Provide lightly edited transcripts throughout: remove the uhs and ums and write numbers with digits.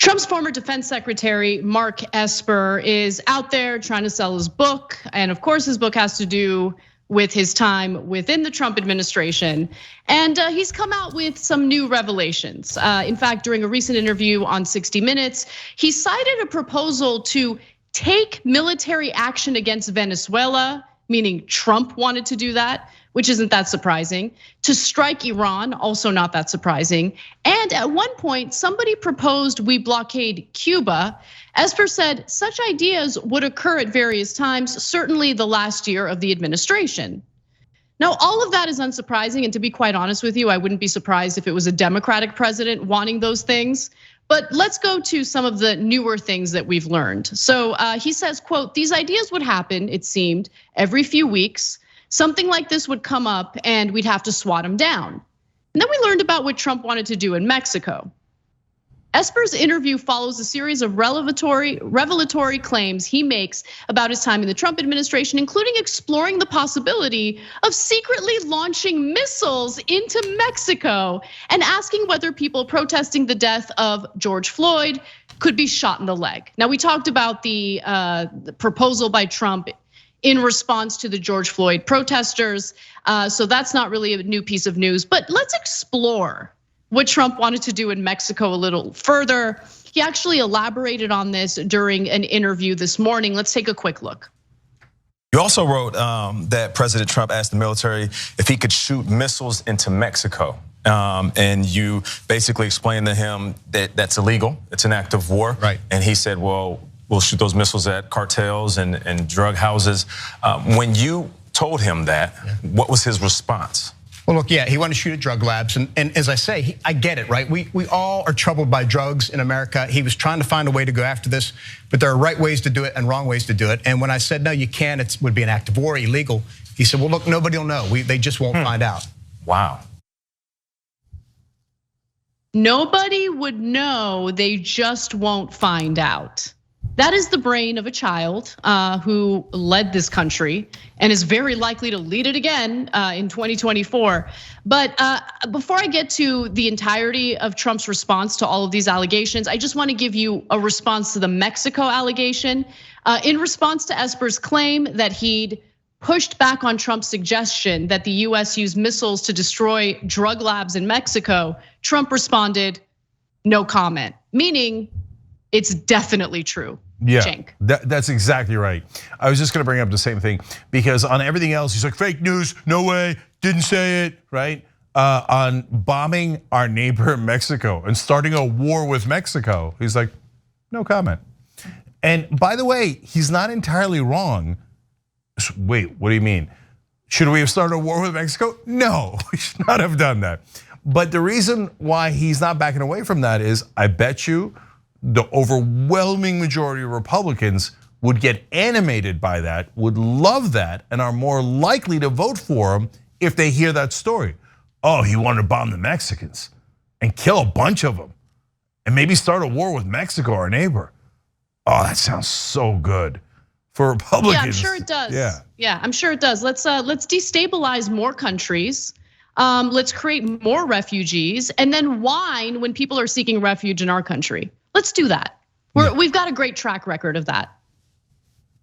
Trump's former Defense Secretary Mark Esper is out there trying to sell his book. And of course, his book has to do with his time within the Trump administration. And he's come out with some new revelations. In fact, during a recent interview on 60 Minutes, he cited a proposal to take military action against Venezuela, meaning Trump wanted to do that, which isn't that surprising. To strike Iran, also not that surprising. And at one point, somebody proposed we blockade Cuba. Esper said such ideas would occur at various times, certainly the last year of the administration. Now, all of that is unsurprising, and to be quite honest with you, I wouldn't be surprised if it was a Democratic president wanting those things. But let's go to some of the newer things that we've learned. So he says, quote, "These ideas would happen, it seemed, every few weeks. Something like this would come up and we'd have to swat him down." And then we learned about what Trump wanted to do in Mexico. Esper's interview follows a series of revelatory claims he makes about his time in the Trump administration, including exploring the possibility of secretly launching missiles into Mexico and asking whether people protesting the death of George Floyd could be shot in the leg. Now, we talked about the proposal by Trump in response to the George Floyd protesters. So that's not really a new piece of news, but let's explore what Trump wanted to do in Mexico a little further. He actually elaborated on this during an interview this morning. Let's take a quick look. You also wrote that President Trump asked the military if he could shoot missiles into Mexico. And you basically explained to him that that's illegal, it's an act of war. Right. And he said, well, we'll shoot those missiles at cartels and drug houses. When you told him that, what was his response? Well, look, yeah, he wanted to shoot at drug labs. And as I say, I get it, right? We all are troubled by drugs in America. He was trying to find a way to go after this, but there are right ways to do it and wrong ways to do it. And when I said, no, you can't, it would be an act of war, illegal. He said, well, look, nobody will know. They just won't find out. Wow. Nobody would know, they just won't find out. That is the brain of a child who led this country and is very likely to lead it again in 2024. But before I get to the entirety of Trump's response to all of these allegations, I just want to give you a response to the Mexico allegation. In response to Esper's claim that he'd pushed back on Trump's suggestion that the US use missiles to destroy drug labs in Mexico, Trump responded, no comment, meaning it's definitely true. Yeah, Cenk. That's exactly right. I was just gonna bring up the same thing because on everything else, he's like, fake news, no way, didn't say it, right? On bombing our neighbor Mexico and starting a war with Mexico, he's like, no comment. And by the way, he's not entirely wrong. Wait, what do you mean? Should we have started a war with Mexico? No, we should not have done that. But the reason why he's not backing away from that is, I bet you, the overwhelming majority of Republicans would get animated by that, would love that, and are more likely to vote for him if they hear that story. Oh, he wanted to bomb the Mexicans and kill a bunch of them and maybe start a war with Mexico, our neighbor. Oh, that sounds so good for Republicans. Yeah, I'm sure it does. Yeah, I'm sure it does. Let's destabilize more countries. Let's create more refugees and then whine when people are seeking refuge in our country. Let's do that. We've got a great track record of that.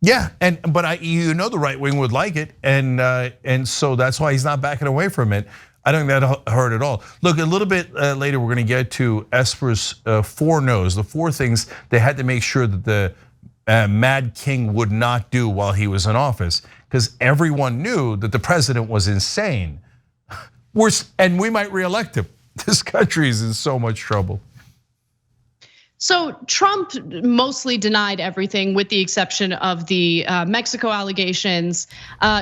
Yeah, but you know the right wing would like it, and so that's why he's not backing away from it. I don't think that hurt at all. Look, a little bit later, we're going to get to Esper's 4 no's, the 4 things they had to make sure that the Mad King would not do while he was in office, because everyone knew that the president was insane. And we might reelect him. This country is in so much trouble. So Trump mostly denied everything with the exception of the Mexico allegations.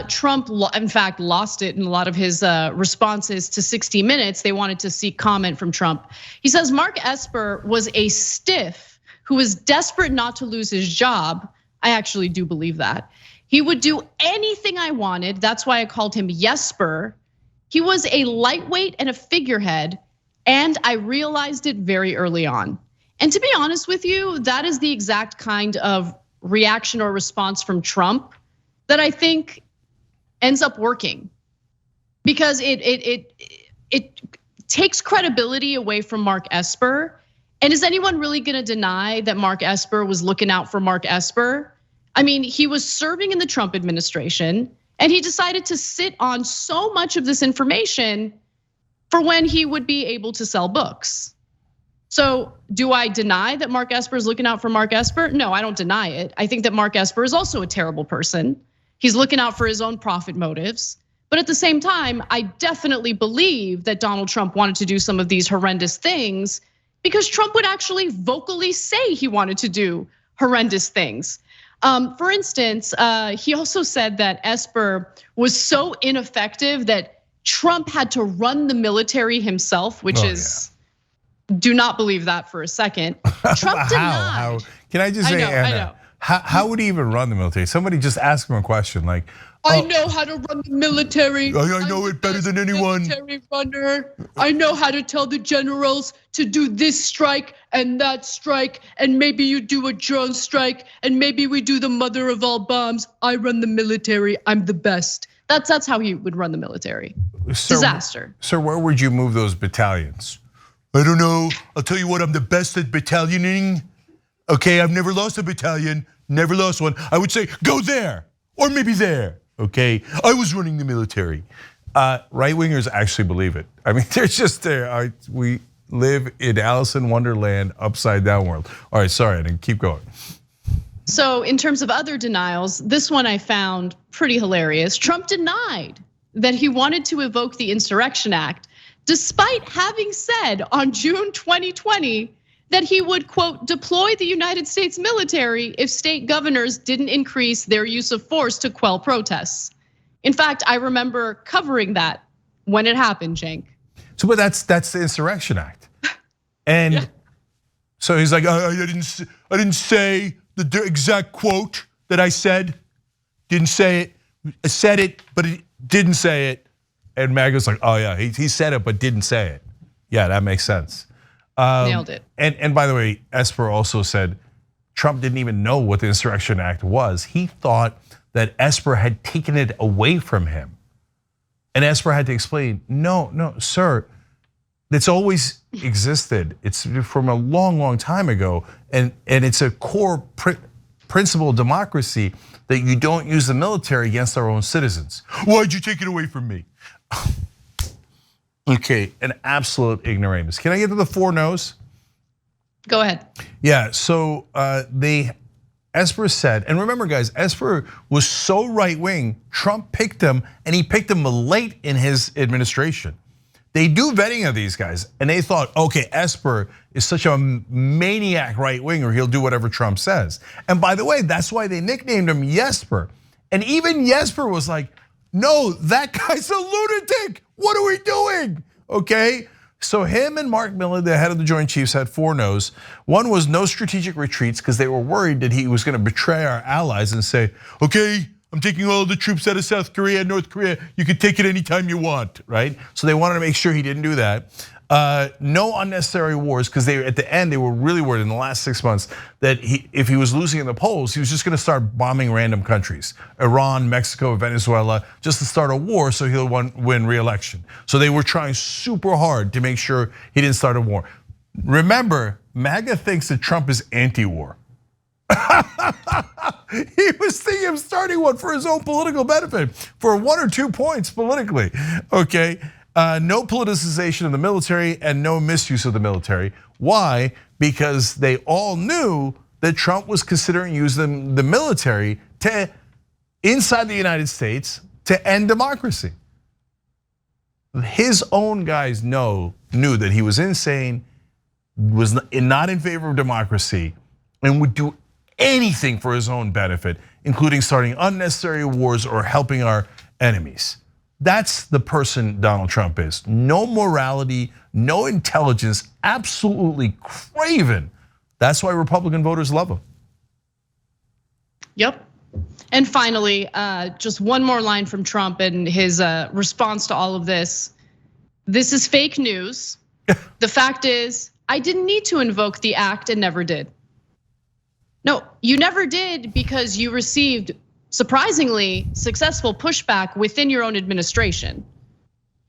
Trump, in fact, lost it in a lot of his responses to 60 Minutes. They wanted to seek comment from Trump. He says Mark Esper was a stiff who was desperate not to lose his job. I actually do believe that. He would do anything I wanted. That's why I called him Yesper. He was a lightweight and a figurehead, and I realized it very early on. And to be honest with you, that is the exact kind of reaction or response from Trump that I think ends up working, because it takes credibility away from Mark Esper And is anyone really gonna deny that Mark Esper was looking out for Mark Esper? I mean, he was serving in the Trump administration and he decided to sit on so much of this information for when he would be able to sell books. So do I deny that Mark Esper is looking out for Mark Esper? No, I don't deny it. I think that Mark Esper is also a terrible person. He's looking out for his own profit motives. But at the same time, I definitely believe that Donald Trump wanted to do some of these horrendous things because Trump would actually vocally say he wanted to do horrendous things. For instance, he also said that Esper was so ineffective that Trump had to run the military himself, which is, do not believe that for a second. Trump denied. How? Can I just say, Anna, how would he even run the military? Somebody just asked him a question like, I know how to run the military. I know it better than anyone. Military runner. I know how to tell the generals to do this strike and that strike, and maybe you do a drone strike, and maybe we do the mother of all bombs. I run the military. I'm the best. That's how he would run the military. Disaster. Sir, where would you move those battalions? I don't know. I'll tell you what. I'm the best at battalioning. Okay, I've never lost a battalion. Never lost one. I would say go there or maybe there. Okay, I was running the military. Right wingers actually believe it. I mean, they're just there. We live in Alice in Wonderland, upside down world. All right, sorry, I didn't keep going. So in terms of other denials, this one I found pretty hilarious. Trump denied that he wanted to evoke the Insurrection Act, despite having said on June 2020 that he would, quote, deploy the United States military if state governors didn't increase their use of force to quell protests. In fact, I remember covering that when it happened, Cenk. So, but that's the Insurrection Act. And so he's like, I didn't say the exact quote that I said. Didn't say it. I said it, but it didn't say it. And MAGA's like, oh yeah, he said it, but didn't say it. Yeah, that makes sense. Nailed it. And by the way, Esper also said Trump didn't even know what the Insurrection Act was. He thought that Esper had taken it away from him. And Esper had to explain, no, sir, it's always existed. It's from a long, long time ago. And it's a core principle of democracy that you don't use the military against our own citizens. Why'd you take it away from me? Okay, an absolute ignoramus. Can I get to the 4 no's? Go ahead. Yeah, so Esper said, and remember guys, Esper was so right wing, Trump picked him, and he picked him late in his administration. They do vetting of these guys, and they thought, okay, Esper is such a maniac right winger, he'll do whatever Trump says. And by the way, that's why they nicknamed him Yesper. And even Yesper was like, no, that guy's a lunatic. What are we doing? Okay, so him and Mark Milley, the head of the Joint Chiefs, had 4 no's. One was no strategic retreats because they were worried that he was going to betray our allies and say, okay, I'm taking all the troops out of South Korea and North Korea. You can take it anytime you want, right? So they wanted to make sure he didn't do that. No unnecessary wars, because at the end they were really worried in the last 6 months that if he was losing in the polls, he was just going to start bombing random countries, Iran, Mexico, Venezuela, just to start a war so he'll win re-election. So they were trying super hard to make sure he didn't start a war. Remember, MAGA thinks that Trump is anti-war. He was thinking of starting one for his own political benefit, for 1 or 2 points politically, okay? No politicization of the military and no misuse of the military. Why? Because they all knew that Trump was considering using the military to inside the United States to end democracy. His own guys knew that he was insane, was not in favor of democracy, and would do anything for his own benefit, including starting unnecessary wars or helping our enemies. That's the person Donald Trump is. No morality, no intelligence, absolutely craven. That's why Republican voters love him. Yep. And finally, just one more line from Trump and his response to all of this. This is fake news. The fact is, I didn't need to invoke the act and never did. No, you never did because you received surprisingly successful pushback within your own administration.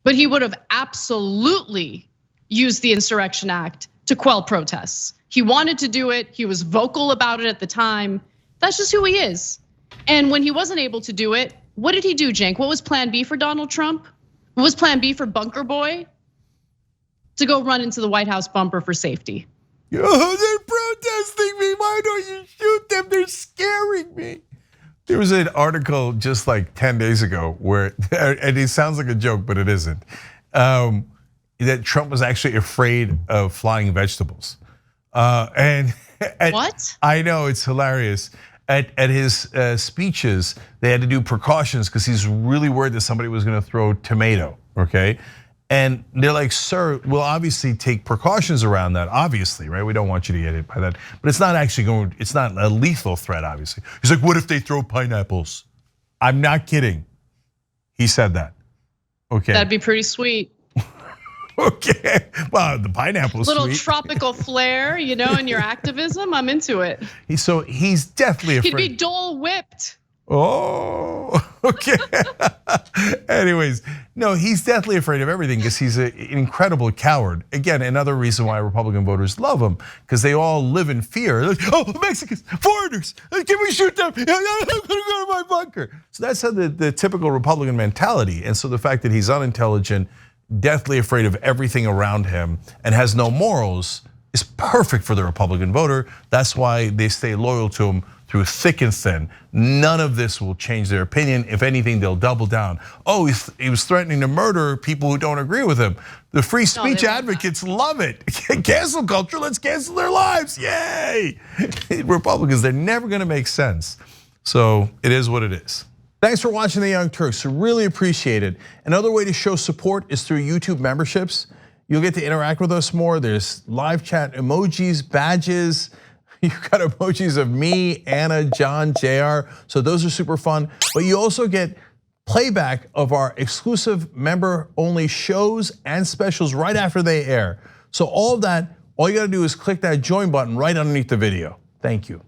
But he would have absolutely used the Insurrection Act to quell protests. He wanted to do it. He was vocal about it at the time. That's just who he is. And when he wasn't able to do it, what did he do, Cenk? What was plan B for Donald Trump? What was plan B for Bunker Boy? To go run into the White House bumper for safety. Oh, they're protesting me. Why don't you shoot them? They're scaring me. There was an article just like 10 days ago where, and it sounds like a joke, but it isn't, that Trump was actually afraid of flying vegetables. And what? I know, it's hilarious. At his speeches, they had to do precautions because he's really worried that somebody was going to throw tomato, okay? And they're like, sir, we'll obviously take precautions around that, obviously, right? We don't want you to get hit by that. But it's not actually going, it's not a lethal threat, obviously. He's like, what if they throw pineapples? I'm not kidding. He said that, okay? That'd be pretty sweet. Okay, well, the pineapple's little sweet. Tropical flair, in your activism, I'm into it. So he's definitely afraid. He'd be Dole whipped. Oh, okay. Anyways, no, he's definitely afraid of everything because he's an incredible coward. Again, another reason why Republican voters love him, because they all live in fear. They're like, oh, Mexicans, foreigners, can we shoot them? I'm gonna go to my bunker. So that's how the typical Republican mentality. And so the fact that he's unintelligent, deathly afraid of everything around him, and has no morals is perfect for the Republican voter. That's why they stay loyal to him through thick and thin. None of this will change their opinion. If anything, they'll double down. Oh, he was threatening to murder people who don't agree with him. The free speech advocates love it. Cancel culture, let's cancel their lives, yay. Republicans, they're never gonna make sense. So it is what it is. Thanks for watching The Young Turks, really appreciate it. Another way to show support is through YouTube memberships. You'll get to interact with us more. There's live chat emojis, badges. You've got emojis of me, Anna, John, JR. So those are super fun. But you also get playback of our exclusive member-only shows and specials right after they air. So all of that, all you gotta do is click that join button right underneath the video. Thank you.